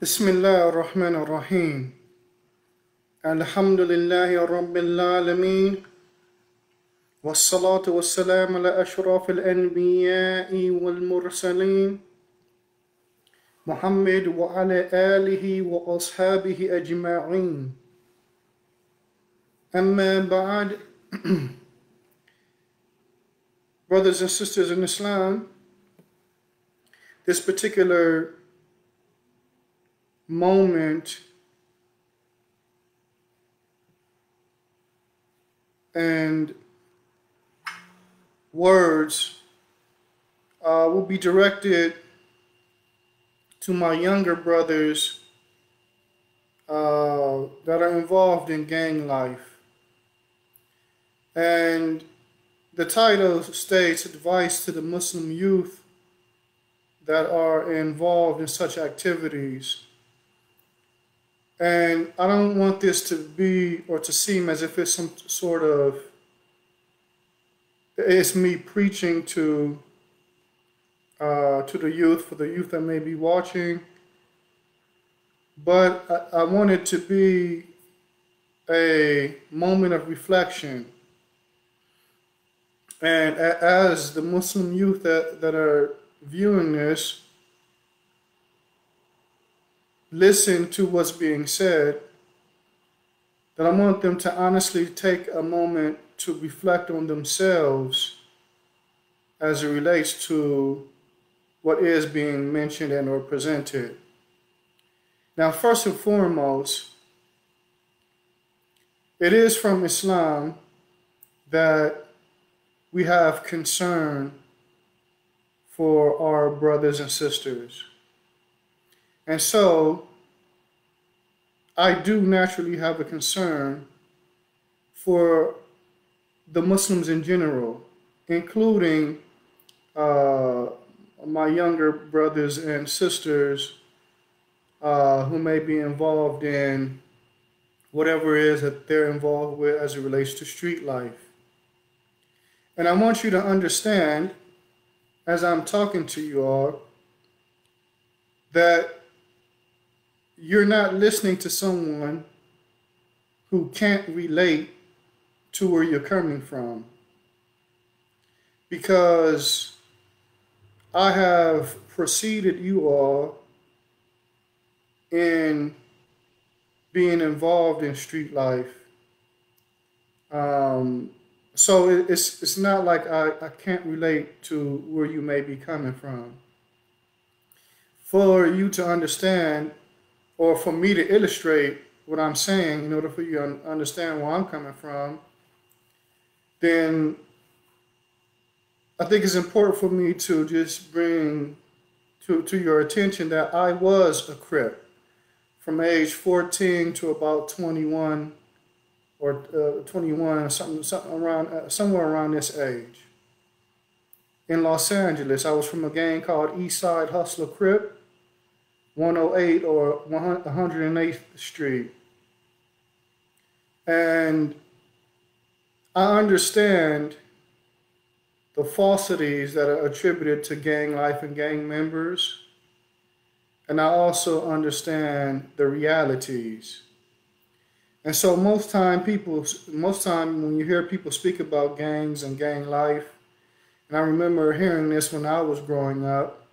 بسم الله الرحمن الرحيم الحمد لله رب العالمين والصلاة والسلام على أشرف الأنبياء والمرسلين محمد وعلى آله وأصحابه أجمعين أما بعد. Brothers and sisters in Islam, this particular moment and words will be directed to my younger brothers that are involved in gang life. And the title states advice to the Muslim youth that are involved in such activities. And I don't want this to be or to seem as if it's some sort of, it's me preaching to the youth, for the youth that may be watching. But I want it to be a moment of reflection. And as the Muslim youth that are viewing this, listen to what's being said, that I want them to honestly take a moment to reflect on themselves as it relates to what is being mentioned and or presented. Now, first and foremost, it is from Islam that we have concern for our brothers and sisters. And so I do naturally have a concern for the Muslims in general, including my younger brothers and sisters who may be involved in whatever it is that they're involved with as it relates to street life. And I want you to understand, as I'm talking to you all, that you're not listening to someone who can't relate to where you're coming from. Because I have preceded you all in being involved in street life. So it's not like I can't relate to where you may be coming from. For you to understand, or for me to illustrate what I'm saying, in order for you to understand where I'm coming from, then I think it's important for me to just bring to your attention that I was a Crip from age 14 to about 21 or 21, somewhere around this age. In Los Angeles, I was from a gang called East Side Hustler Crip, 108 or 108th Street. And I understand the falsities that are attributed to gang life and gang members. And I also understand the realities. And so most time when you hear people speak about gangs and gang life, and I remember hearing this when I was growing up,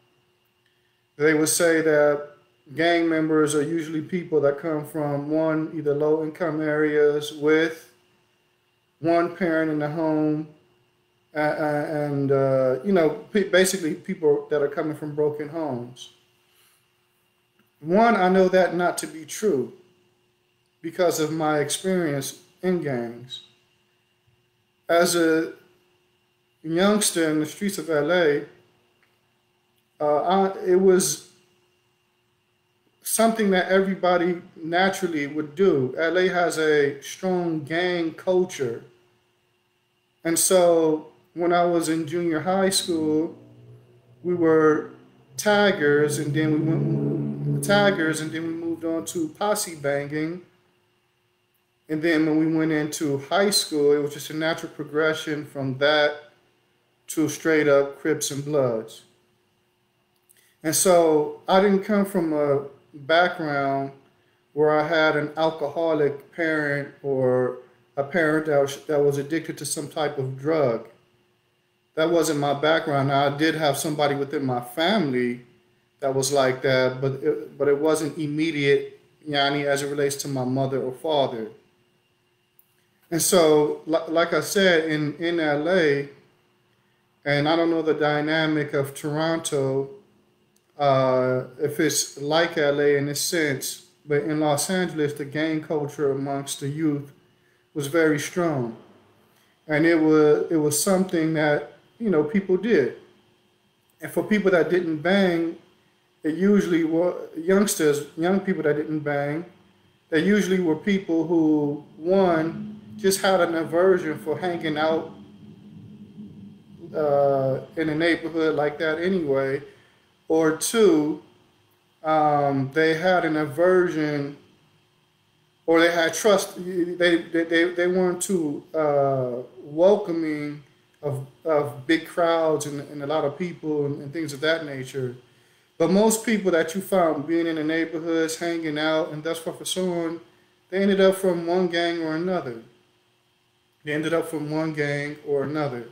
they would say that gang members are usually people that come from either low income areas with one parent in the home, and basically people that are coming from broken homes. I know that not to be true because of my experience in gangs. As a youngster in the streets of LA, it was something that everybody naturally would do. LA has a strong gang culture. And so when I was in junior high school, we were taggers, and then we moved on to posse banging. And then when we went into high school, it was just a natural progression from that to straight up Crips and Bloods. And so I didn't come from a background where I had an alcoholic parent or a parent that was addicted to some type of drug. That wasn't my background. Now, I did have somebody within my family that was like that, but it wasn't immediate, yani, as it relates to my mother or father. And so, like I said, in LA, and I don't know the dynamic of Toronto, if it's like LA in this sense, but in Los Angeles, the gang culture amongst the youth was very strong, and it was something that people did. And for people that didn't bang, it usually were young people that didn't bang. They usually were people who, one, just had an aversion for hanging out in a neighborhood like that anyway, or two, they had an aversion or they had trust. They weren't too welcoming of big crowds and a lot of people and things of that nature. But most people that you found being in the neighborhoods, hanging out, and thus forth and so on, they ended up from one gang or another. They ended up from one gang or another.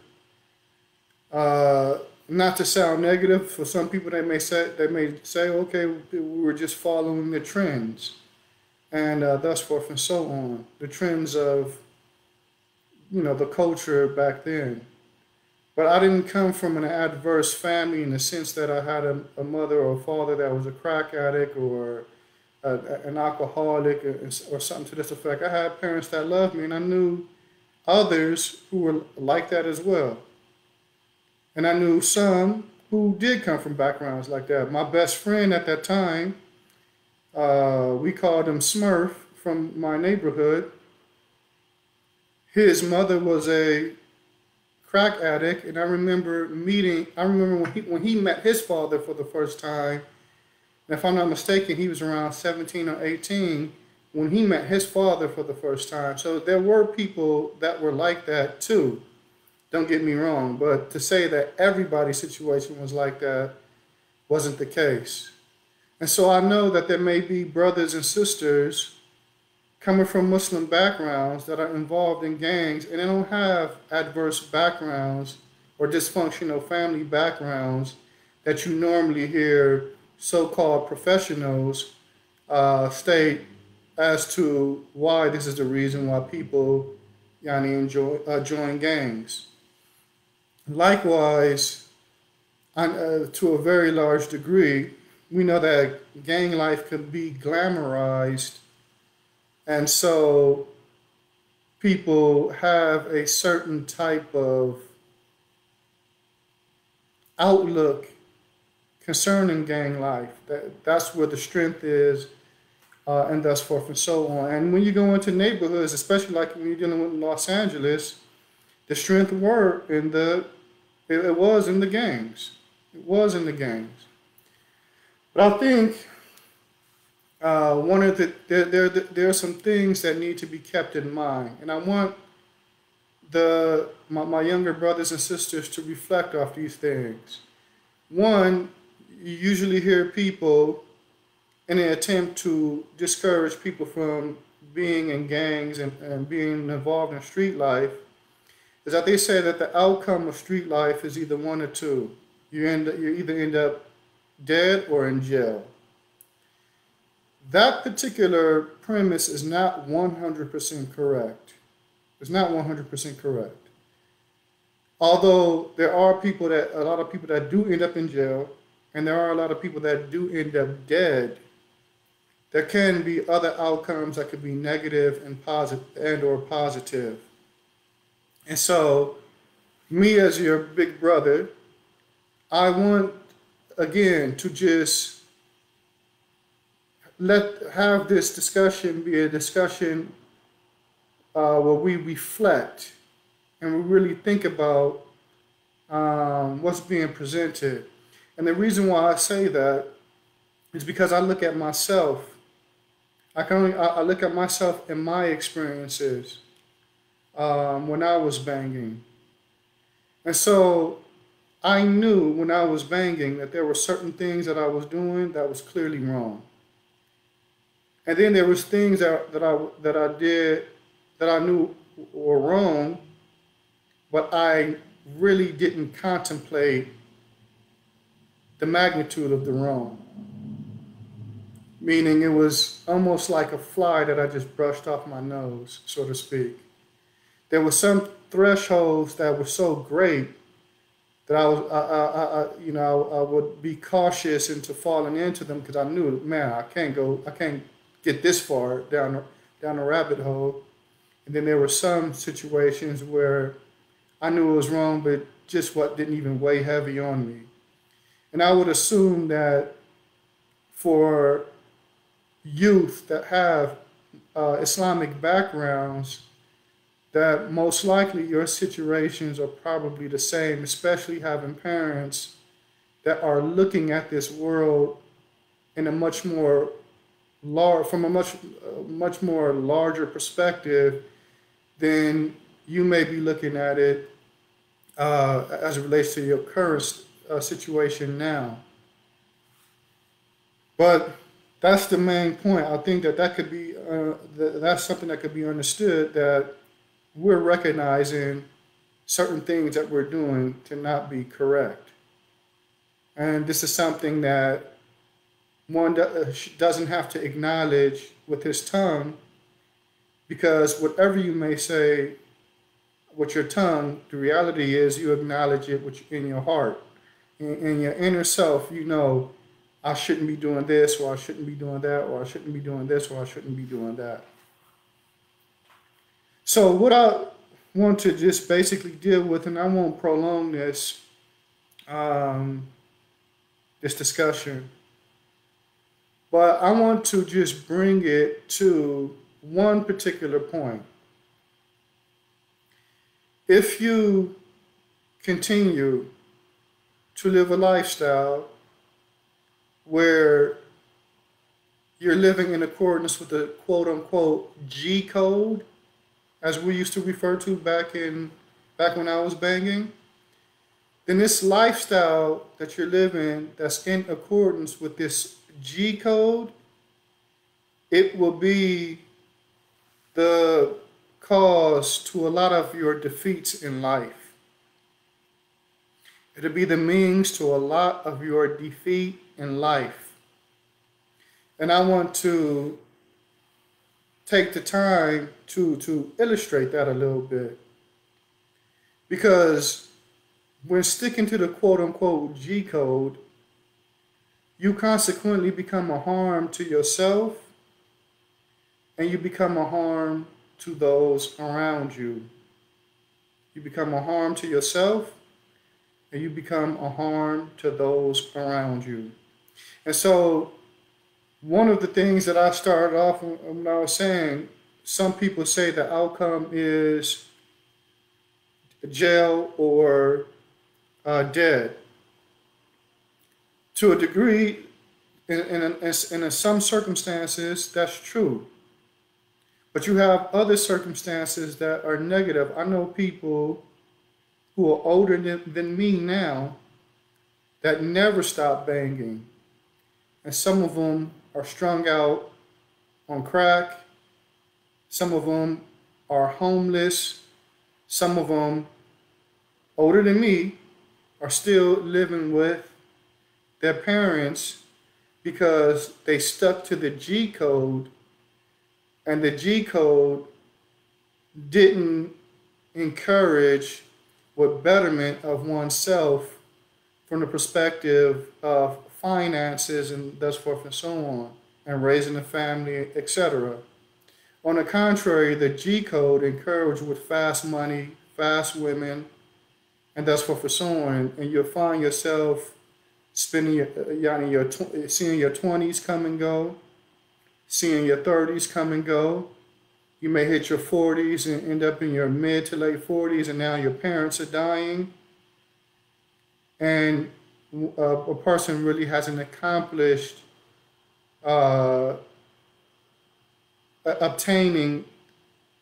Not to sound negative, for some people they may say, okay, we were just following the trends, and thus forth and so on, the trends of the culture back then. But I didn't come from an adverse family in the sense that I had a mother or a father that was a crack addict or an alcoholic or something to this effect. I had parents that loved me, and I knew others who were like that as well. And I knew some who did come from backgrounds like that. My best friend at that time, we called him Smurf from my neighborhood. His mother was a crack addict, and I remember when he met his father for the first time. And if I'm not mistaken, he was around 17 or 18 when he met his father for the first time. So there were people that were like that too. Don't get me wrong, but to say that everybody's situation was like that wasn't the case. And so I know that there may be brothers and sisters coming from Muslim backgrounds that are involved in gangs, and they don't have adverse backgrounds or dysfunctional family backgrounds that you normally hear so-called professionals state as to why this is the reason why people join gangs. Likewise, to a very large degree, we know that gang life can be glamorized, and so people have a certain type of outlook concerning gang life. That's where the strength is, and thus forth and so on. And when you go into neighborhoods, especially like when you're dealing with Los Angeles, the strength were in it was in the gangs. It was in the gangs. But I think one of there are some things that need to be kept in mind, and I want my younger brothers and sisters to reflect off these things. One, you usually hear people in an attempt to discourage people from being in gangs and being involved in street life, is that they say that the outcome of street life is either one or two. You either end up dead or in jail. That particular premise is not 100% correct. It's not 100% correct. Although there are a lot of people that do end up in jail, and there are a lot of people that do end up dead, there can be other outcomes that could be negative and or positive. And so, me as your big brother, I want, again, to just have this discussion be a discussion where we reflect and we really think about what's being presented. And the reason why I say that is because I look at myself. I look at myself and my experiences when I was banging. And so I knew when I was banging that there were certain things that I was doing that was clearly wrong. And then there was things that I did that I knew were wrong, but I really didn't contemplate the magnitude of the wrong. Meaning it was almost like a fly that I just brushed off my nose, so to speak. There were some thresholds that were so great that I would be cautious into falling into them because I knew, man, I can't get this far down the rabbit hole. And then there were some situations where I knew it was wrong, but just what didn't even weigh heavy on me. And I would assume that for youth that have Islamic backgrounds, that most likely your situations are probably the same, especially having parents that are looking at this world in a much more from a much more larger perspective than you may be looking at it as it relates to your current situation now. But that's the main point. I think that could be that's something that could be understood, that we're recognizing certain things that we're doing to not be correct. And this is something that one doesn't have to acknowledge with his tongue, because whatever you may say with your tongue, the reality is you acknowledge it in your heart. In your inner self, you know, I shouldn't be doing this, or I shouldn't be doing that, or I shouldn't be doing this, or I shouldn't be doing that. So what I want to just basically deal with, and I won't prolong um, this discussion, but I want to just bring it to one particular point. If you continue to live a lifestyle where you're living in accordance with the quote unquote G code, as we used to refer to back when I was banging, then this lifestyle that you're living that's in accordance with this G code, it will be the cause to a lot of your defeats in life. It'll be the means to a lot of your defeat in life. And I want to take the time to illustrate that a little bit. Because when sticking to the quote unquote G code, you consequently become a harm to yourself, and you become a harm to those around you. You become a harm to yourself, and you become a harm to those around you. And so, one of the things that I started off when I was saying, some people say the outcome is jail or dead. To a degree, in some circumstances, that's true. But you have other circumstances that are negative. I know people who are older than me now that never stop banging. And some of them are strung out on crack. Some of them are homeless. Some of them, older than me, are still living with their parents because they stuck to the G code, and the G code didn't encourage with betterment of oneself from the perspective of finances and thus forth and so on, and raising a family, etc. On the contrary, the G code encouraged with fast money, fast women, and thus forth and so on, and you'll find yourself spending seeing your 20s come and go, seeing your 30s come and go. You may hit your 40s and end up in your mid to late 40s, and now your parents are dying. And a person really hasn't accomplished obtaining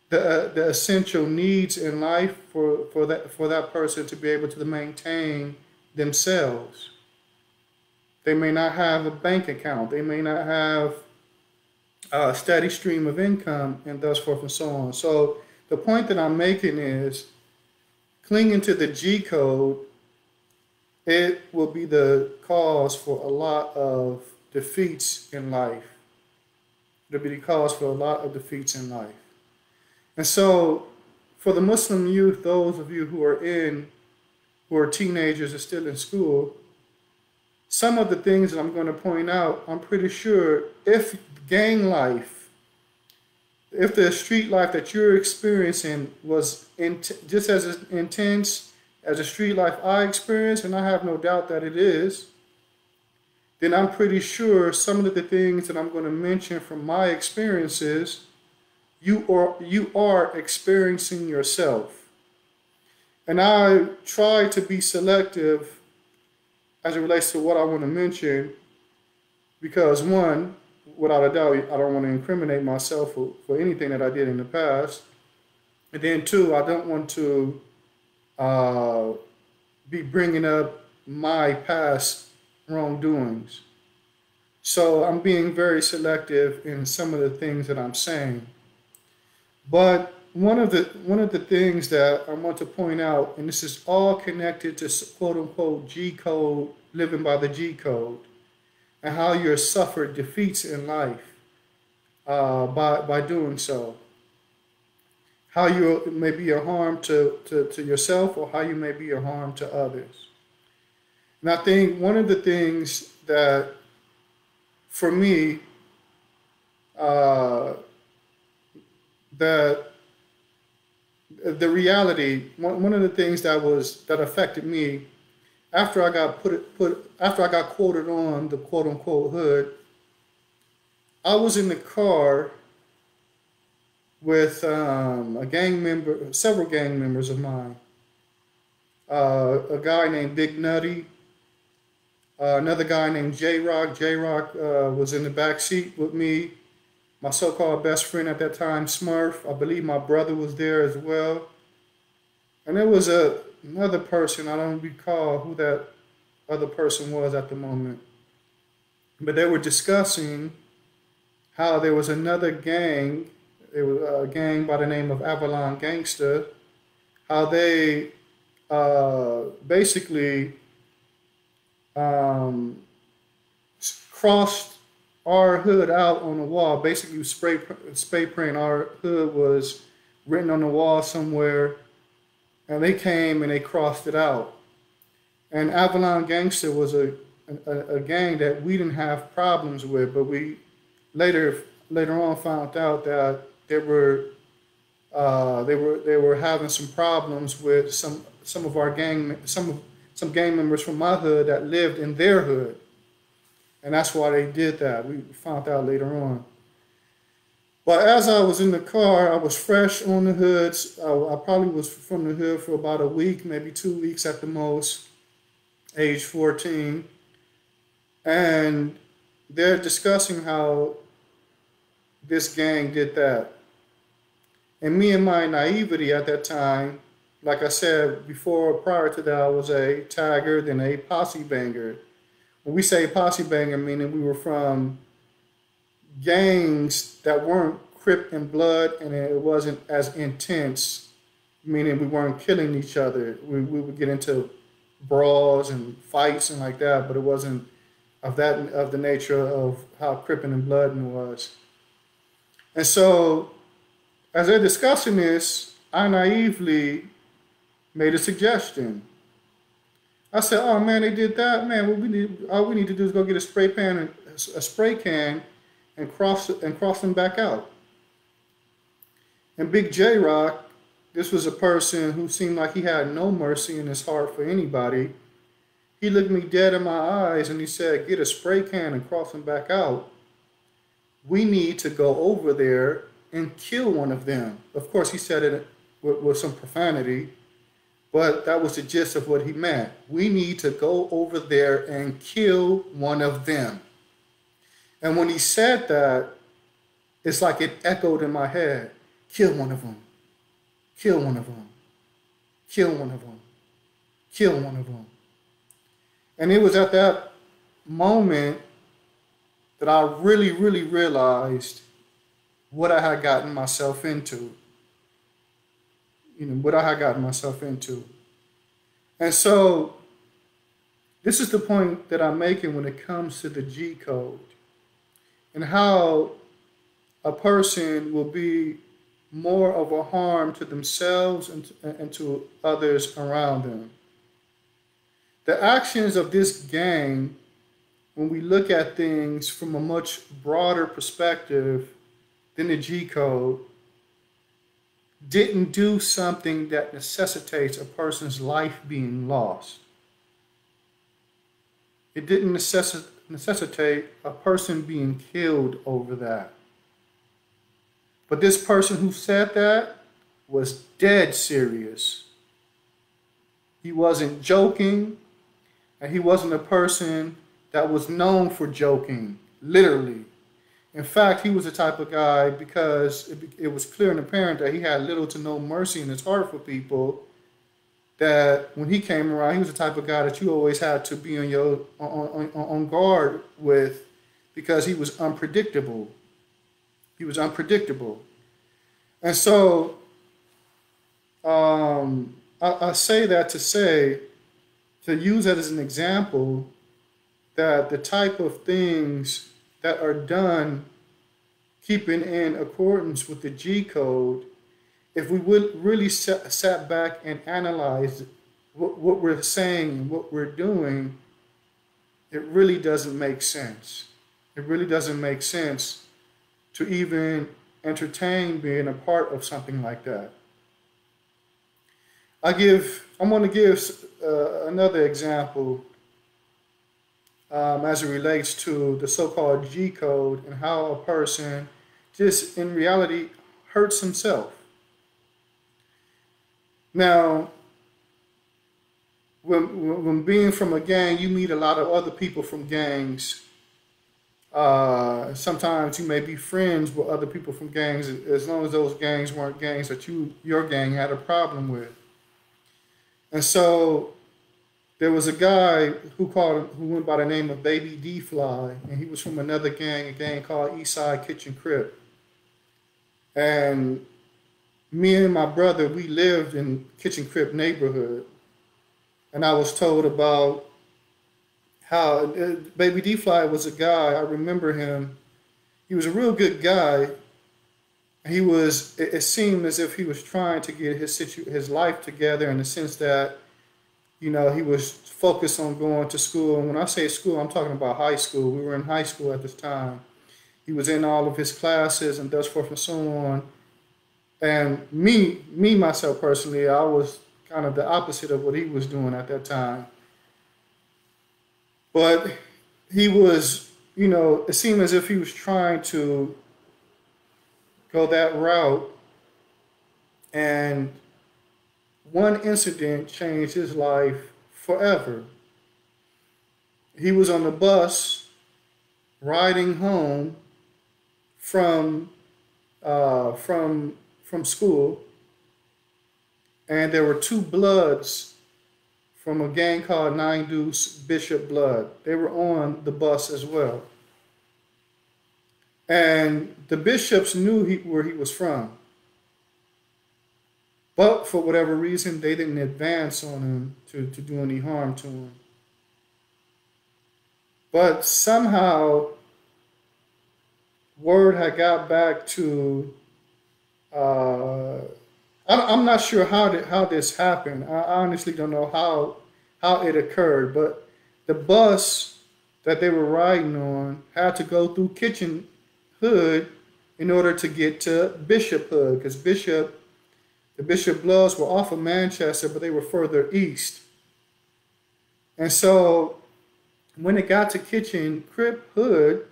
the essential needs in life for that person to be able to maintain themselves. They may not have a bank account. They may not have a steady stream of income, and thus forth and so on. So the point that I'm making is clinging to the G code, it will be the cause for a lot of defeats in life. It'll be the cause for a lot of defeats in life. And so for the Muslim youth, those of you who are teenagers and still in school, some of the things that I'm going to point out, I'm pretty sure if gang life, if the street life that you're experiencing was just as intense as the street life I experienced, and I have no doubt that it is, then I'm pretty sure some of the things that I'm going to mention from my experiences, you are experiencing yourself. And I try to be selective as it relates to what I want to mention, because one, without a doubt, I don't want to incriminate myself for anything that I did in the past. And then two, I don't want to be bringing up my past wrongdoings. So I'm being very selective in some of the things that I'm saying. But one of the things that I want to point out, and this is all connected to quote unquote G code, living by the G code, and how you're suffered defeats in life by doing so. How you may be a harm to yourself, or how you may be a harm to others. And I think one of the things that, for me, uh, that the reality, one of the things that affected me after I got after I got quoted on the quote unquote hood, I was in the car with a gang member, several gang members of mine. A guy named Big Nutty, another guy named J Rock. J Rock was in the back seat with me. My so-called best friend at that time, Smurf. I believe my brother was there as well. And there was another person. I don't recall who that other person was at the moment. But they were discussing how there was another gang. It was a gang by the name of Avalon Gangsta. How they basically um, crossed our hood out on the wall. Basically, spray print. Our hood was written on the wall somewhere, and they came and they crossed it out. And Avalon Gangster was a gang that we didn't have problems with, but we later on found out that they were having some problems with some of our some gang members from my hood that lived in their hood. And that's why they did that. We found out later on. But as I was in the car, I was fresh on the hoods. I probably was from the hood for about a week, maybe 2 weeks at the most, age 14. And they're discussing how this gang did that. And me and my naivety at that time, like I said before, prior to that, I was a tagger, then a posse banger. When we say posse banger, meaning we were from gangs that weren't Crip and blood, and it wasn't as intense, meaning we weren't killing each other. We would get into brawls and fights and like that, but it wasn't of the nature of how Crip and blood was. And so, as they're discussing this, I naively made a suggestion. I said, "Oh man, they did that, man. All we need to do is go get a spray can, and cross them back out." And Big J Rock, this was a person who seemed like he had no mercy in his heart for anybody. He looked me dead in my eyes and he said, "Get a spray can and cross them back out. We need to go over there and kill one of them." Of course, he said it with some profanity. But that was the gist of what he meant. We need to go over there and kill one of them. And when he said that, it's like it echoed in my head. Kill one of them. Kill one of them. Kill one of them. Kill one of them. And it was at that moment that I really, really realized what I had gotten myself into. What I had gotten myself into. And so this is the point that I'm making when it comes to the G code and how a person will be more of a harm to themselves and to others around them. The actions of this gang, when we look at things from a much broader perspective than the G code, didn't do something that necessitates a person's life being lost. It didn't necessitate a person being killed over that. But this person who said that was dead serious. He wasn't joking, and he wasn't a person that was known for joking, literally. In fact, he was the type of guy, because it was clear and apparent that he had little to no mercy in his heart for people, that when he came around, he was the type of guy that you always had to be on guard with, because he was unpredictable. He was unpredictable. And so I say that to use that as an example, that the type of things that are done keeping in accordance with the G code, if we would really sat back and analyzed what we're saying and what we're doing, it really doesn't make sense. It really doesn't make sense to even entertain being a part of something like that. I'm going to give another example as it relates to the so-called G code and how a person just in reality hurts himself. Now, when being from a gang, you meet a lot of other people from gangs. Sometimes you may be friends with other people from gangs, as long as those gangs weren't gangs that your gang had a problem with. And so there was a guy who went by the name of Baby D Fly, and he was from another gang, a gang called Eastside Kitchen Crip. And me and my brother, we lived in Kitchen Crip neighborhood, and I was told about how Baby D Fly was a guy. I remember him. He was a real good guy. It seemed as if he was trying to get his life together, in the sense that, he was focused on going to school. And when I say school, I'm talking about high school. We were in high school at this time. He was in all of his classes and thus forth and so on. And myself personally, I was kind of the opposite of what he was doing at that time. But he was, it seemed as if he was trying to go that route. And one incident changed his life forever. He was on the bus riding home from school, and there were two Bloods from a gang called Nine Deuce Bishop Blood. They were on the bus as well. And the Bishops knew where he was from. But for whatever reason, they didn't advance on him to do any harm to him. But somehow, word had got back to, I'm not sure how this happened. I honestly don't know how it occurred. But the bus that they were riding on had to go through Kitchen Hood in order to get to Bishop Hood, because the Bishop Bloods were off of Manchester, but they were further east. And so when it got to Kitchen Crip Hood,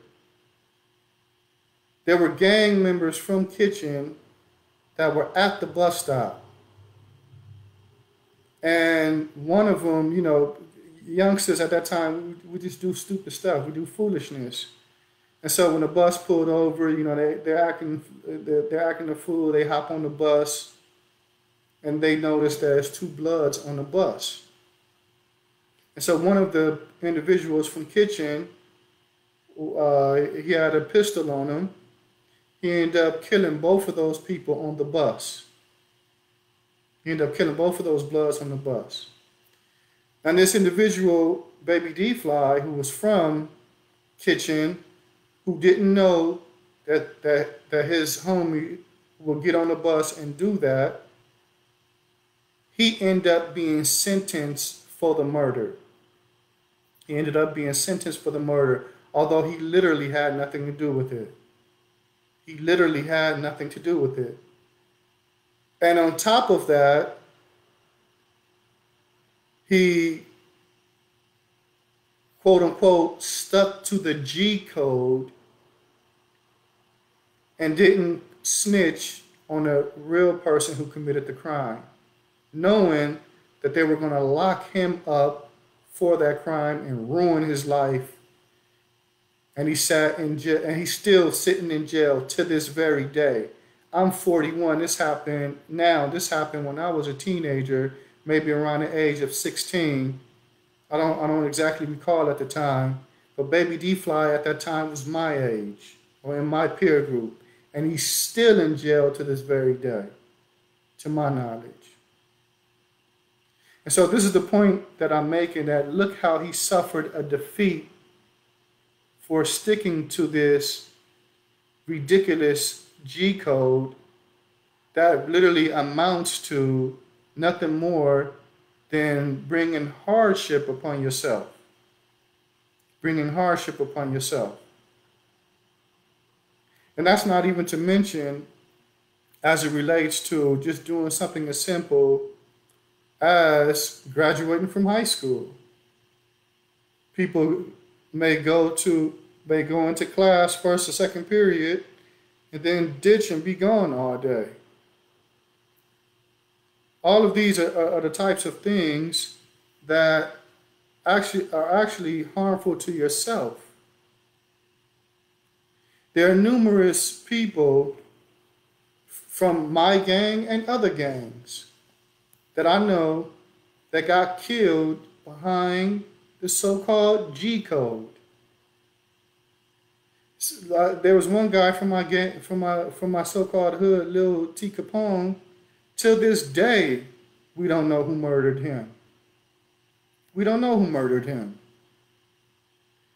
there were gang members from Kitchen that were at the bus stop. And one of them, youngsters at that time, we just do stupid stuff. We do foolishness. And so when the bus pulled over, they're acting a fool. They hop on the bus, and they notice there's two Bloods on the bus. And so one of the individuals from Kitchen, he had a pistol on him. he ended up killing both of those people on the bus. He ended up killing both of those Bloods on the bus. And this individual, Baby D Fly, who was from Kitchen, who didn't know that his homie would get on the bus and do that, he ended up being sentenced for the murder. He ended up being sentenced for the murder, although he literally had nothing to do with it. He literally had nothing to do with it. And on top of that, he, quote unquote, stuck to the G code and didn't snitch on a real person who committed the crime, knowing that they were going to lock him up for that crime and ruin his life. And he sat in jail, and he's still sitting in jail to this very day. I'm 41. This happened now. This happened when I was a teenager, maybe around the age of 16. I don't exactly recall at the time, but Baby D Fly at that time was my age or in my peer group, and he's still in jail to this very day, to my knowledge. And so this is the point that I'm making, that look how he suffered a defeat for sticking to this ridiculous G code that literally amounts to nothing more than bringing hardship upon yourself. Bringing hardship upon yourself. And that's not even to mention as it relates to just doing something as simple as graduating from high school. People may go into class first or second period and then ditch and be gone all day. All of these are the types of things that are actually harmful to yourself. There are numerous people from my gang and other gangs that I know that got killed behind the so-called G code. There was one guy from my gang, from my so-called hood, Lil T Capone. Till this day, we don't know who murdered him. We don't know who murdered him.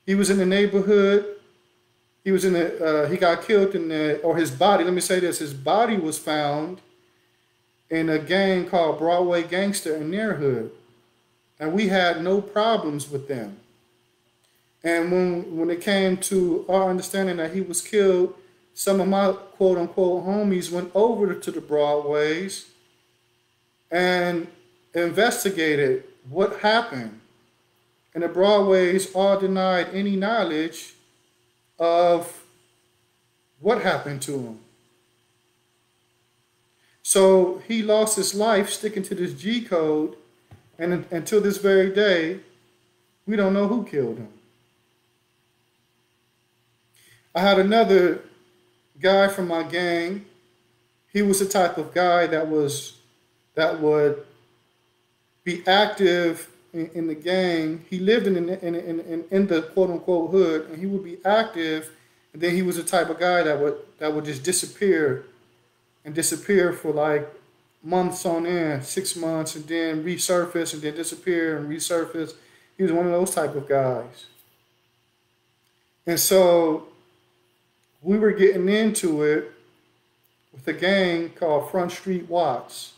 He was in the neighborhood. He got killed or his body, let me say this, his body was found in a gang called Broadway Gangster in their hood. And we had no problems with them. And when it came to our understanding that he was killed, some of my quote unquote homies went over to the Broadways and investigated what happened. And the Broadways all denied any knowledge of what happened to him. So he lost his life sticking to this G code, and until this very day, we don't know who killed him. I had another guy from my gang. He was the type of guy that would be active in the gang. He lived in the quote unquote hood, and he would be active. And then he was the type of guy that would just disappear for like months on end, 6 months, and then resurface, and then disappear and resurface. He was one of those type of guys. And so we were getting into it with a gang called Front Street Watts.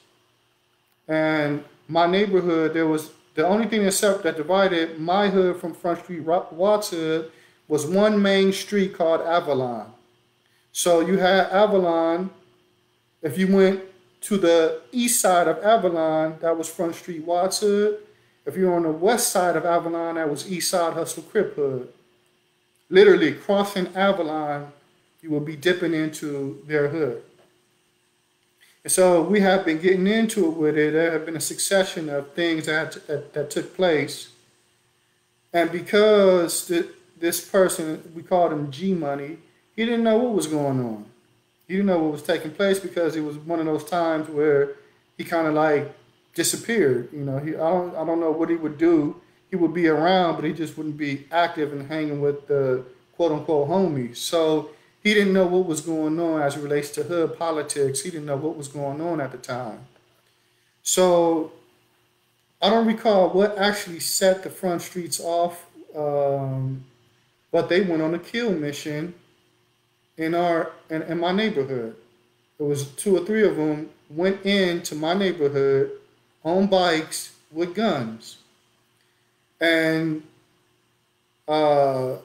And my neighborhood, there was the only thing that divided my hood from Front Street Watts hood was one main street called Avalon. So you had Avalon. If you went to the east side of Avalon, that was Front Street Watts hood. If you're on the west side of Avalon, that was East Side Hustle Crip hood. Literally crossing Avalon, you will be dipping into their hood. And so we have been getting into it with it. There have been a succession of things that took place. And because this person, we called him G Money, he didn't know what was going on. He didn't know what was taking place because it was one of those times where he kind of like disappeared. You know, I don't know what he would do. He would be around, but he just wouldn't be active and hanging with the quote unquote homies. So He didn't know what was going on as it relates to hood politics. He didn't know what was going on at the time. So I don't recall what actually set the front streets off, but they went on a kill mission in my neighborhood. It was two or three of them went into my neighborhood on bikes with guns, and uh,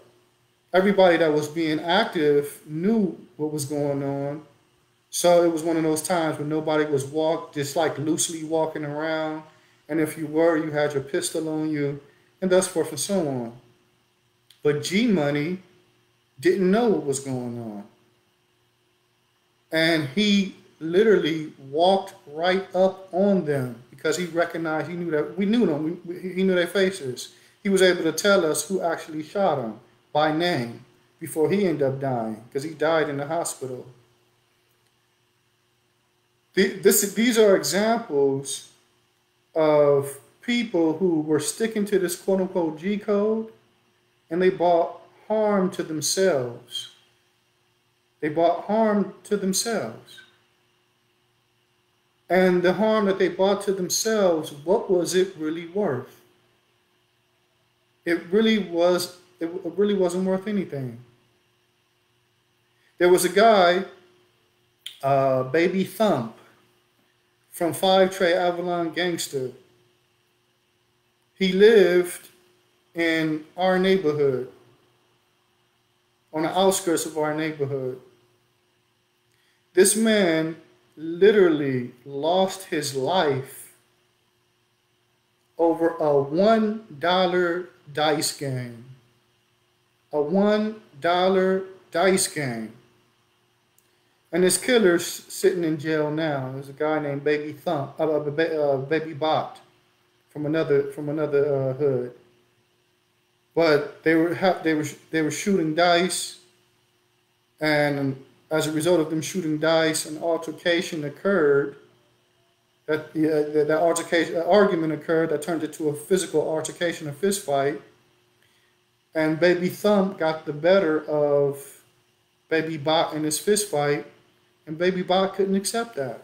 everybody that was being active knew what was going on. So it was one of those times when nobody was just like loosely walking around, and if you were, you had your pistol on you, and thus forth and so on. But G Money didn't know what was going on, and he literally walked right up on them because he recognized, he knew that we knew them, he knew their faces. He was able to tell us who actually shot him by name before he ended up dying, because he died in the hospital. These are examples of people who were sticking to this quote unquote G code, and they brought harm to themselves. They brought harm to themselves. And the harm that they brought to themselves, what was it really worth? It really wasn't worth anything. There was a guy, Baby Thump, from 5 Trey Avalon Gangster. He lived in our neighborhood, on the outskirts of our neighborhood. This man literally lost his life over a $1 dice game. A $1 dice game. And this killer's sitting in jail now. There's a guy named Baby Thump, Baby Bot, from another hood. But they were shooting dice, and as a result of them shooting dice, an altercation occurred. That argument occurred that turned into a physical altercation, a fist fight, and Baby Thump got the better of Baby Bot in this fist fight, and Baby Bot couldn't accept that.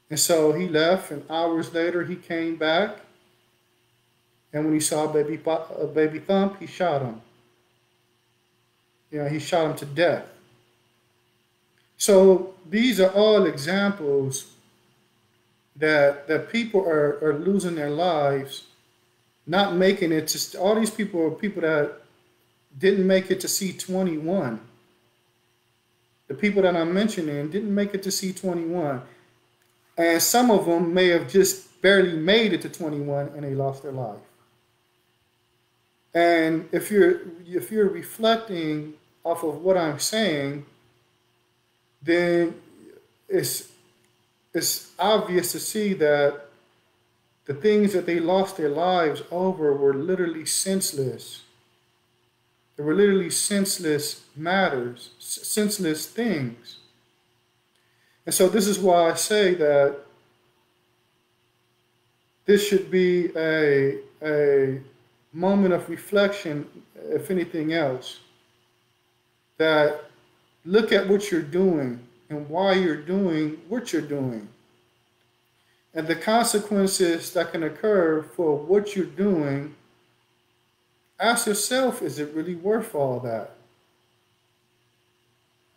And so he left, and hours later he came back, and when he saw Baby Thump, he shot him. He shot him to death. So these are all examples that people are losing their lives, not making it to, all these people are people that didn't make it to C21. The people that I'm mentioning didn't make it to C21. And some of them may have just barely made it to 21 and they lost their life. And if you're reflecting off of what I'm saying, then it's obvious to see that the things that they lost their lives over were literally senseless. They were literally senseless matters, senseless things. And so this is why I say that this should be a moment of reflection, if anything else, that look at what you're doing and why you're doing what you're doing, and the consequences that can occur for what you're doing. Ask yourself, is it really worth all that?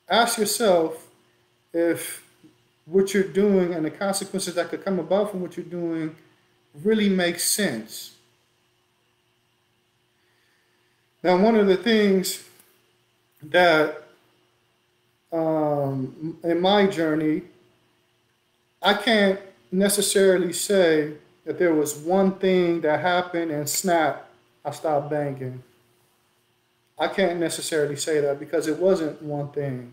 Ask yourself if what you're doing and the consequences that could come about from what you're doing really makes sense. Now, one of the things that in my journey, I can't necessarily say that there was one thing that happened and snap, I stopped banking. I can't necessarily say that because it wasn't one thing.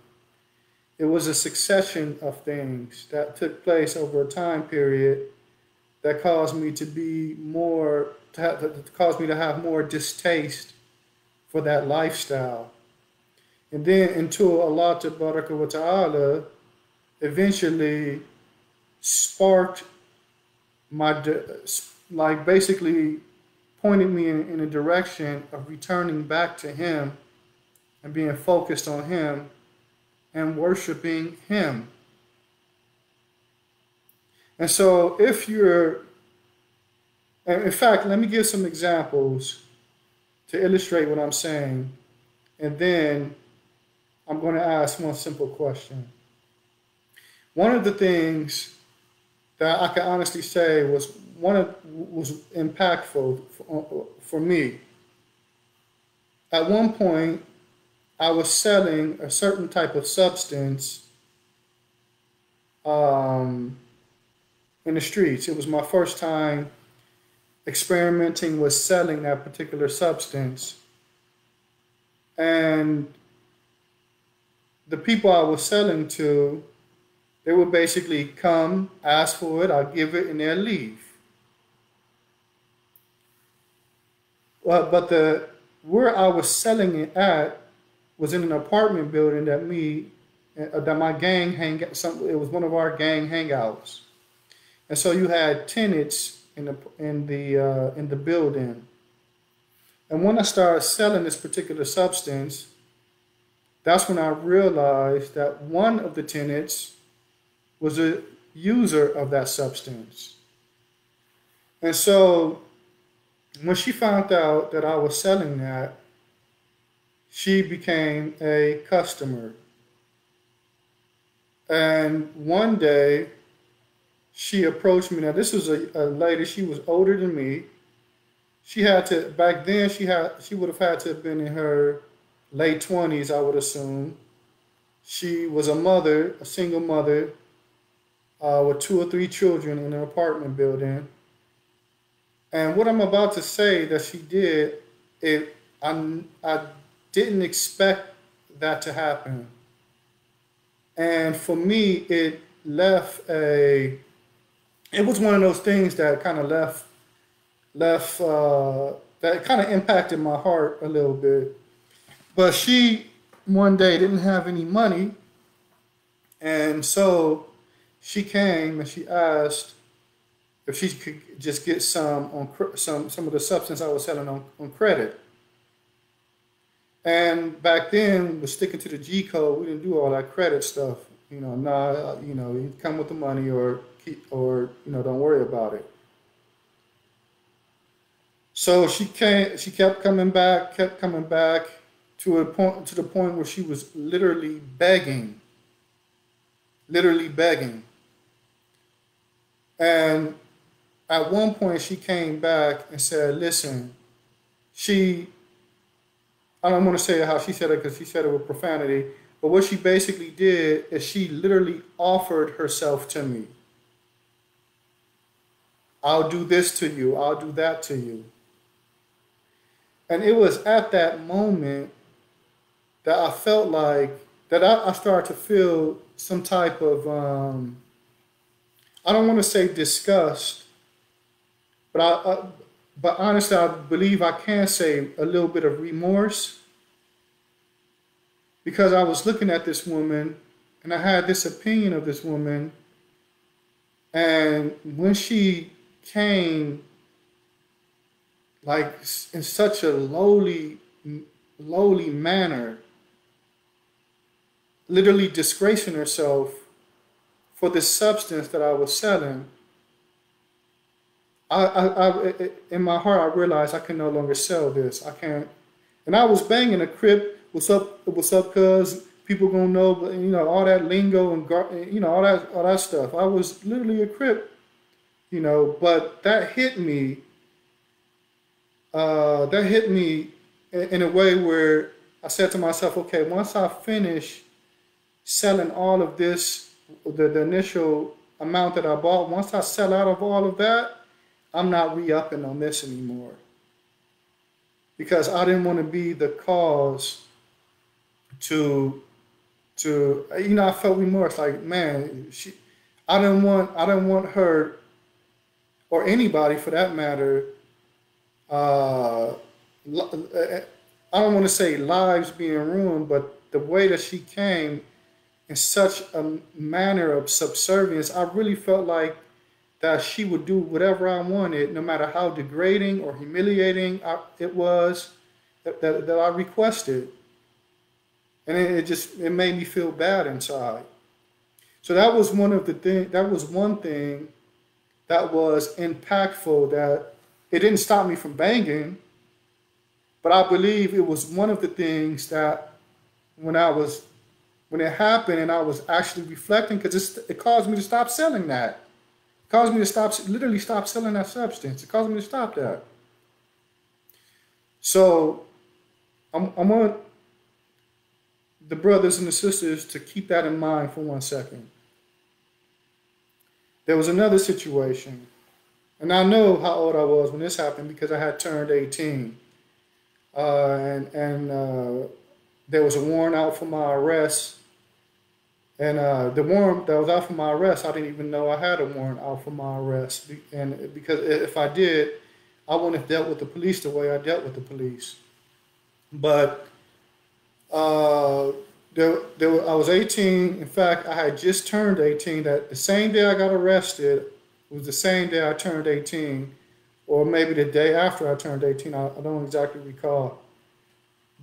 It was a succession of things that took place over a time period that caused me to be more, caused me to have more distaste for that lifestyle. And then until Allah Tabaraka wa Ta'ala eventually sparked like basically pointed me in a direction of returning back to Him and being focused on Him and worshiping Him. And so if you're, and in fact, let me give some examples to illustrate what I'm saying. And then I'm going to ask one simple question. One of the things that I can honestly say was impactful for me. At one point, I was selling a certain type of substance um, in the streets. It was my first time experimenting with selling that particular substance. And the people I was selling to, they would basically come, ask for it, I'll give it, and they'll leave. But where I was selling it at was in an apartment building that my gang it was one of our gang hangouts. And so you had tenants in the building. And when I started selling this particular substance, that's when I realized that one of the tenants was a user of that substance. And so when she found out that I was selling that, she became a customer. And one day she approached me. Now this was a lady, she was older than me. Back then she would have had to have been in her late 20s, I would assume. She was a single mother, with 2 or 3 children in an apartment building. And what I'm about to say that she did, I didn't expect that to happen. And for me, it was one of those things that kind of that kind of impacted my heart a little bit. But she one day didn't have any money, and so she came and she asked if she could just get some of the substance I was selling on credit. And back then, we're sticking to the G code. We didn't do all that credit stuff. You come with the money or don't worry about it. So she kept coming back to the point where she was literally begging. And at one point she came back and said, listen, I don't want to say how she said it because she said it with profanity, but what she basically did is she literally offered herself to me. I'll do this to you. I'll do that to you. And it was at that moment that I felt like, that I started to feel some type of, I don't want to say disgust, but honestly, I believe I can say a little bit of remorse, because I was looking at this woman and I had this opinion of this woman. And when she came, like in such a lowly manner, literally disgracing herself for this substance that I was selling, in my heart, I realized I can no longer sell this. I can't. And I was banging a Crip. What's up, cuz? People gonna know, all that lingo and all that stuff. I was literally a Crip, but that hit me. In a way where I said to myself, okay, once I finish selling all of this, the initial amount that I bought, once I sell out of all of that, I'm not re-upping on this anymore. Because I didn't want to be the cause to I felt remorse. Like, man, I didn't want her, or anybody for that matter, I don't want to say lives being ruined, but the way that she came in such a manner of subservience, I really felt like that she would do whatever I wanted, no matter how degrading or humiliating it was that I requested. and it made me feel bad inside. So that was one of the thing. That was one thing that was impactful. That it didn't stop me from banging, but I believe it was one of the things that when I was when it happened and I was actually reflecting, because it caused me to stop selling that. It caused me to literally stop selling that substance. It caused me to stop that. So I want the brothers and the sisters to keep that in mind for 1 second. There was another situation, and I know how old I was when this happened because I had turned 18, and there was a warrant out for my arrest. And the warrant that was out for my arrest, I didn't even know I had a warrant out for my arrest. And because if I did, I wouldn't have dealt with the police the way I dealt with the police. But uh, I was 18. In fact, I had just turned 18. That the same day I got arrested was the same day I turned 18, or maybe the day after I turned 18. I don't exactly recall.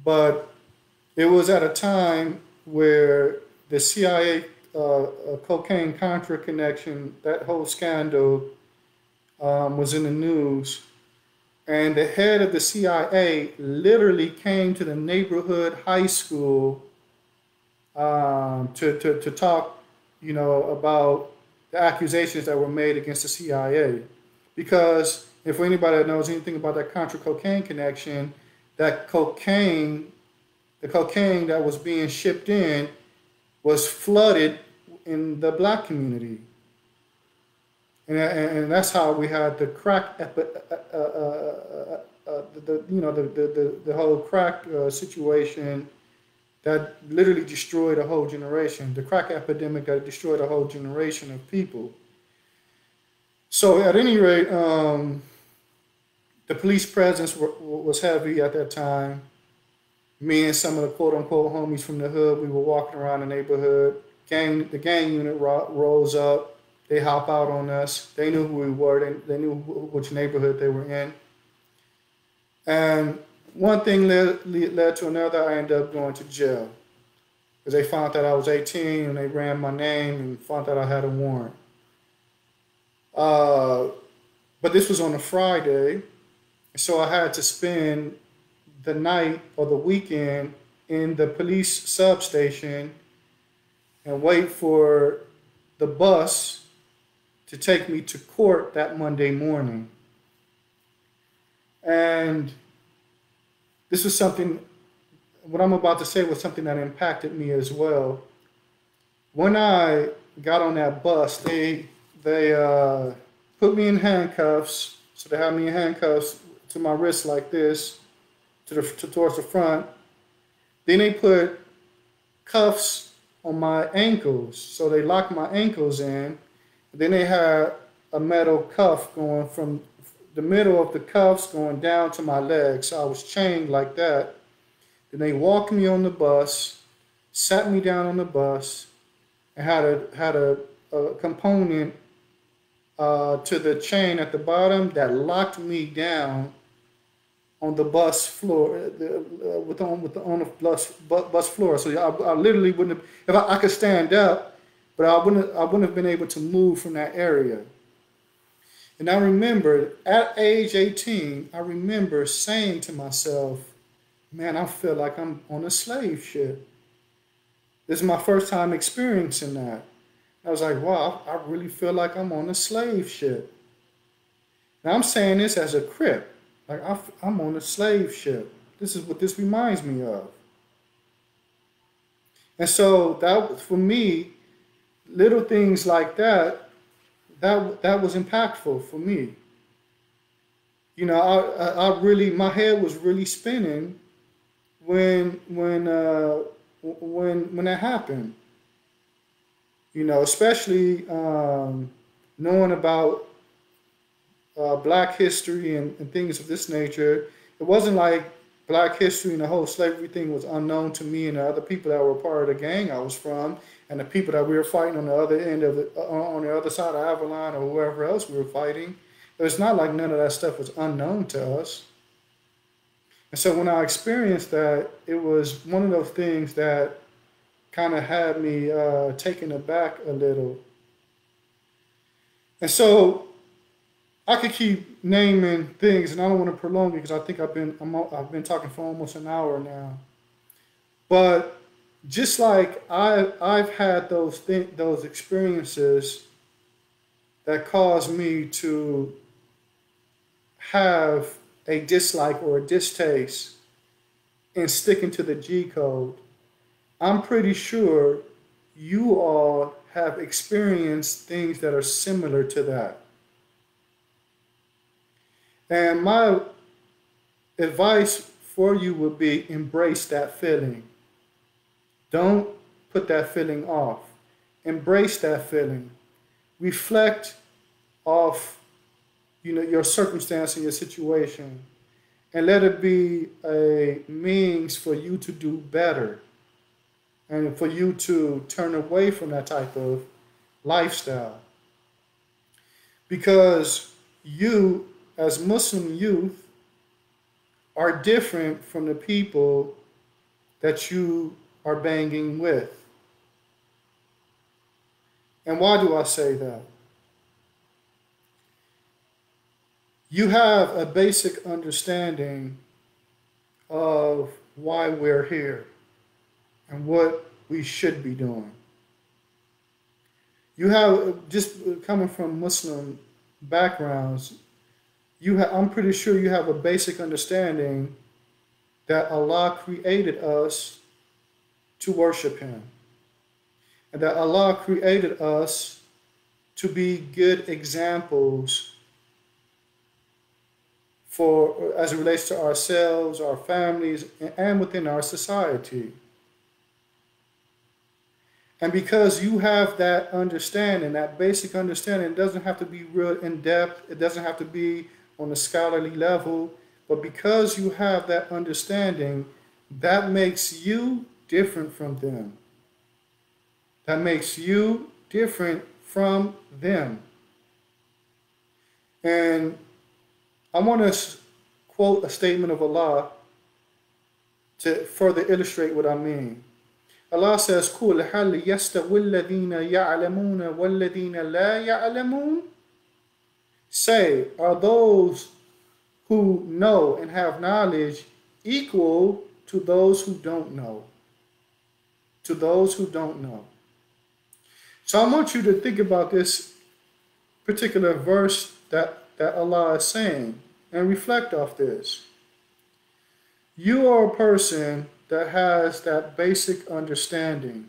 But it was at a time where the CIA cocaine Contra connection, that whole scandal was in the news. And the head of the CIA literally came to the neighborhood high school to talk, about the accusations that were made against the CIA. Because if anybody that knows anything about that Contra cocaine connection, that cocaine, the cocaine that was being shipped in was flooded in the black community. And that's how we had the crack, the whole crack situation that literally destroyed a whole generation. The crack epidemic that destroyed a whole generation of people. So at any rate, the police presence was heavy at that time. Me and some of the quote unquote homies from the hood, we were walking around the neighborhood. The gang unit rolls up. They hop out on us. They knew who we were. They knew which neighborhood they were in. And one thing led to another. I ended up going to jail because they found that I was 18 and they ran my name and found that I had a warrant. But this was on a Friday, so I had to spend the night or the weekend in the police substation and wait for the bus to take me to court that Monday morning. And this was something, what I'm about to say was something that impacted me as well. When I got on that bus, they put me in handcuffs. So they had me in handcuffs to my wrist like this, towards the front. Then they put cuffs on my ankles. So they locked my ankles in. Then they had a metal cuff going from the middle of the cuffs going down to my legs. So I was chained like that. Then they walked me on the bus, sat me down on the bus, and had a component to the chain at the bottom that locked me down on the bus floor, on the bus floor. So I literally wouldn't have, if I could stand up, but I wouldn't have been able to move from that area. And I remember at age 18, I remember saying to myself, man, I feel like I'm on a slave ship. This is my first time experiencing that. I was like, wow, I really feel like I'm on a slave ship. Now I'm saying this as a Crip. Like I'm on a slave ship. This is what this reminds me of. And so that, for me, little things like that was impactful for me. I really, my head was really spinning when that happened. Especially knowing about Black history and things of this nature. It wasn't like Black history and the whole slavery thing was unknown to me and the other people that were part of the gang I was from, and the people that we were fighting on the other end of it, on the other side of Avalon or whoever else we were fighting. It's not like none of that stuff was unknown to us. And so when I experienced that, it was one of those things that kind of had me taken aback a little. And so I could keep naming things, and I don't want to prolong it because I think I've been talking for almost an hour now. But just like I've had those experiences that caused me to have a dislike or a distaste in sticking to the G code, I'm pretty sure you all have experienced things that are similar to that. And my advice for you would be embrace that feeling. Don't put that feeling off. Embrace that feeling. Reflect off, your circumstance and your situation, and let it be a means for you to do better and for you to turn away from that type of lifestyle. Because you, as Muslim youth, are different from the people that you are banging with. And why do I say that? You have a basic understanding of why we're here and what we should be doing. You have, just coming from Muslim backgrounds, I'm pretty sure you have a basic understanding that Allah created us to worship Him, and that Allah created us to be good examples for, as it relates to ourselves, our families, and within our society. And because you have that understanding, that basic understanding, it doesn't have to be real in depth, it doesn't have to be on a scholarly level, but because you have that understanding, that makes you different from them. That makes you different from them. And I want to quote a statement of Allah to further illustrate what I mean. Allah says, قُلْ هَلْ يَسْتَوِي الَّذِينَ يَعْلَمُونَ وَالَّذِينَ لَا يَعْلَمُونَ? Say, are those who know and have knowledge equal to those who don't know? To those who don't know. So I want you to think about this particular verse that Allah is saying and reflect off this. You are a person that has that basic understanding.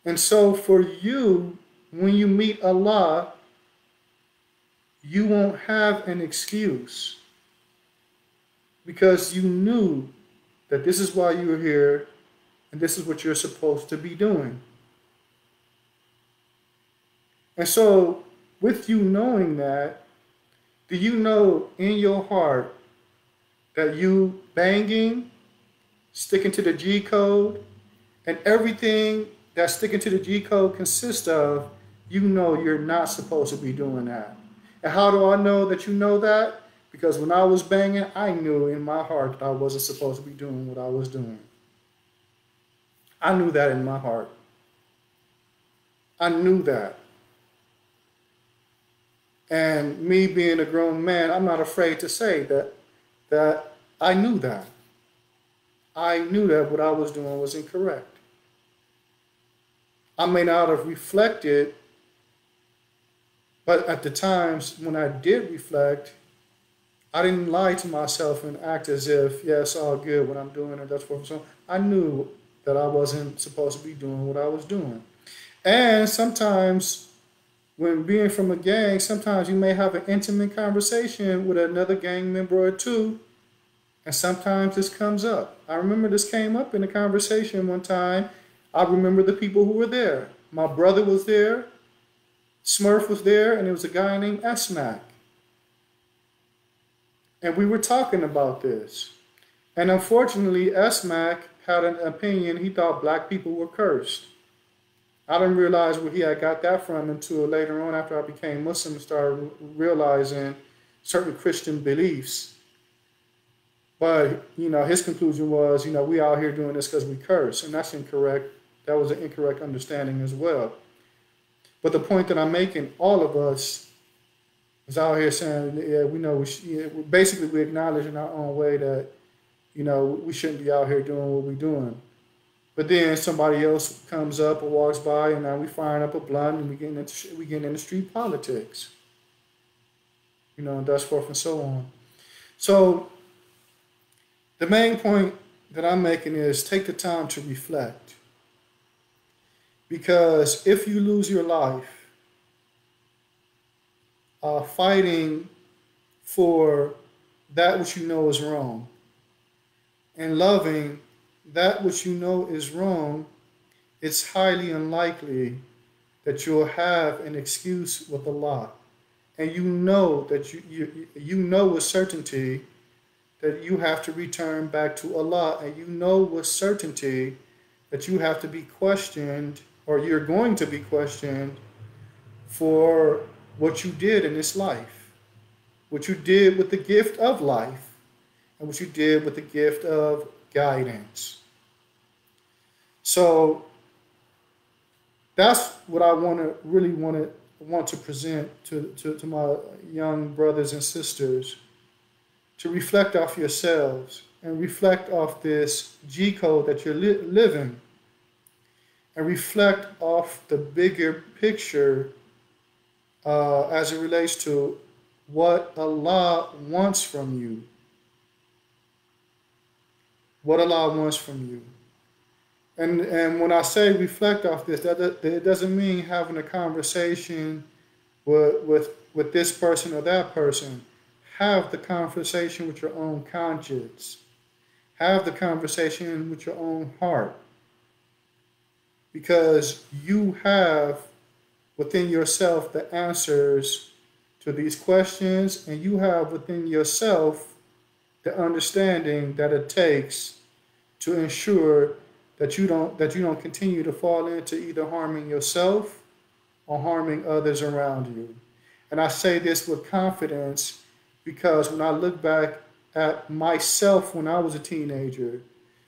And so for you, when you meet Allah, you won't have an excuse, because you knew that this is why you were here and this is what you're supposed to be doing. And so with you knowing that, do you know in your heart that you banging, sticking to the G code, and everything that sticking to the G code consists of, you know you're not supposed to be doing that? And how do I know that you know that? Because when I was banging, I knew in my heart that I wasn't supposed to be doing what I was doing. I knew that in my heart. I knew that. And me being a grown man, I'm not afraid to say that I knew that. I knew that what I was doing was incorrect. I may not have reflected, but at the times when I did reflect, I didn't lie to myself and act as if, yeah, it's all good what I'm doing, and that's what. So I knew that I wasn't supposed to be doing what I was doing. And sometimes when being from a gang, sometimes you may have an intimate conversation with another gang member or two, and sometimes this comes up. I remember this came up in a conversation one time. I remember the people who were there. My brother was there, Smurf was there, and there was a guy named Esmac. And we were talking about this. And unfortunately, Esmac had an opinion. He thought black people were cursed. I didn't realize where he had got that from until later on, after I became Muslim and started realizing certain Christian beliefs. But, his conclusion was, we out here doing this because we curse. And that's incorrect. That was an incorrect understanding as well. But the point that I'm making, all of us is out here saying, yeah, we know basically we acknowledge in our own way that, we shouldn't be out here doing what we're doing. But then somebody else comes up or walks by, and now we firing up a blunt, and we getting into street politics, and thus forth and so on. So the main point that I'm making is take the time to reflect, because if you lose your life fighting for that which you know is wrong and loving that which you know is wrong, it's highly unlikely that you'll have an excuse with Allah. And you know that you know with certainty that you have to return back to Allah, and you know with certainty that you have to be questioned, or you're going to be questioned for what you did in this life, what you did with the gift of life, and what you did with the gift of guidance. So that's what I want to present to my young brothers and sisters, to reflect off yourselves and reflect off this G code that you're living, and reflect off the bigger picture as it relates to what Allah wants from you. What Allah wants from you. And when I say reflect off this, that doesn't mean having a conversation with this person or that person. Have the conversation with your own conscience. Have the conversation with your own heart. Because you have within yourself the answers to these questions, and you have within yourself the understanding that it takes to ensure that you don't continue to fall into either harming yourself or harming others around you. And I say this with confidence because when I look back at myself when I was a teenager,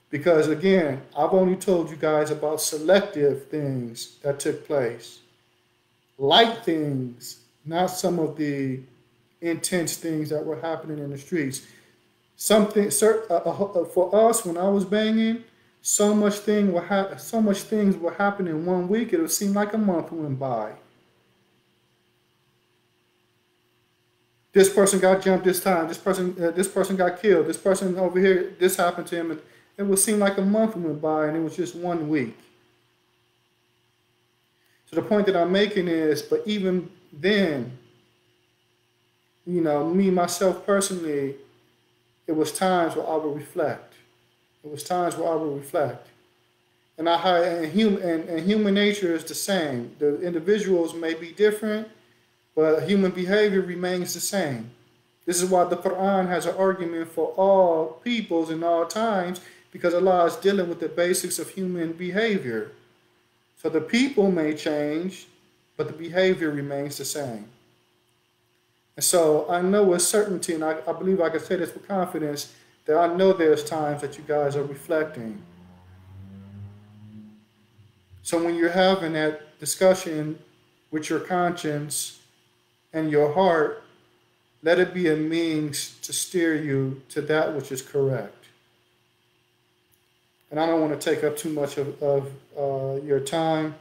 because again, I've only told you guys about selective things that took place, light things, not some of the intense things that were happening in the streets. For us, when I was banging, so much things were happening in 1 week. It would seem like a month went by. This person got jumped this time. This person got killed. This person over here, this happened to him. And it would seem like a month went by, and it was just 1 week. So the point that I'm making is, but even then, me myself personally, it was times where I would reflect. It was times where I would reflect. And human nature is the same. The individuals may be different, but human behavior remains the same. This is why the Quran has an argument for all peoples in all times, because Allah is dealing with the basics of human behavior. So the people may change, but the behavior remains the same. And so I know with certainty, and I believe I can say this with confidence, that I know there's times that you guys are reflecting. So when you're having that discussion with your conscience and your heart, let it be a means to steer you to that which is correct. And I don't want to take up too much of your time.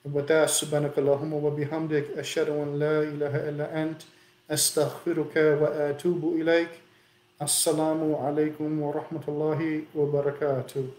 And with that, subhanakallahumma wa bihamdik, ashhadu an la ilaha illa ant, astaghfiruka wa atubu ilayk. Assalamu alaikum wa rahmatullahi wa barakatuh.